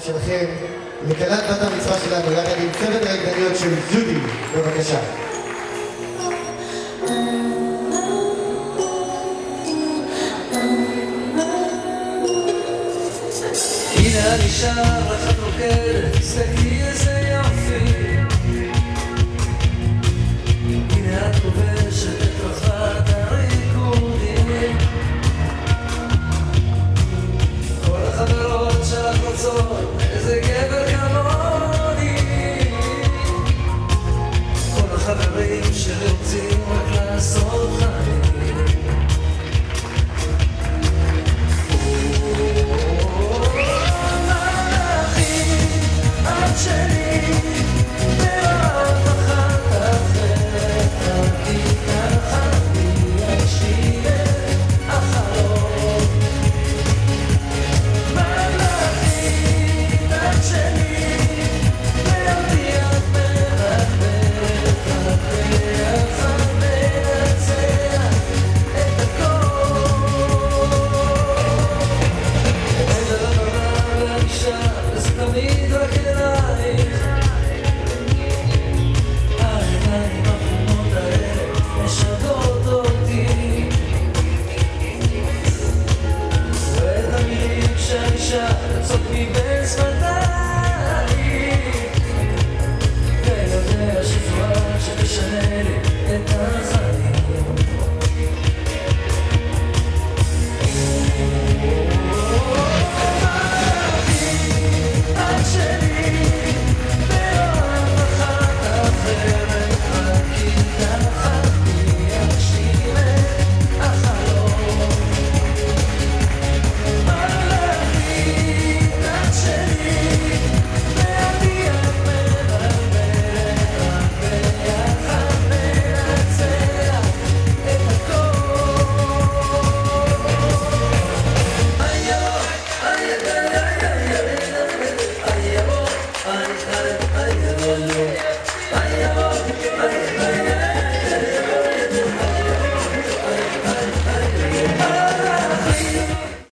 שלכם לכלת בת המצווה שלנו יחד עם צוות הרקדניות של זודי. בבקשה. הנה אני שר לך רוקדת, תסתכלי איזה יופי. הנה את כובשת את רחבת הריקודים. כל החברות שלך רוצות איזה גבר כמוני. כל החברים שלי רוצים רק לעשות חיים. I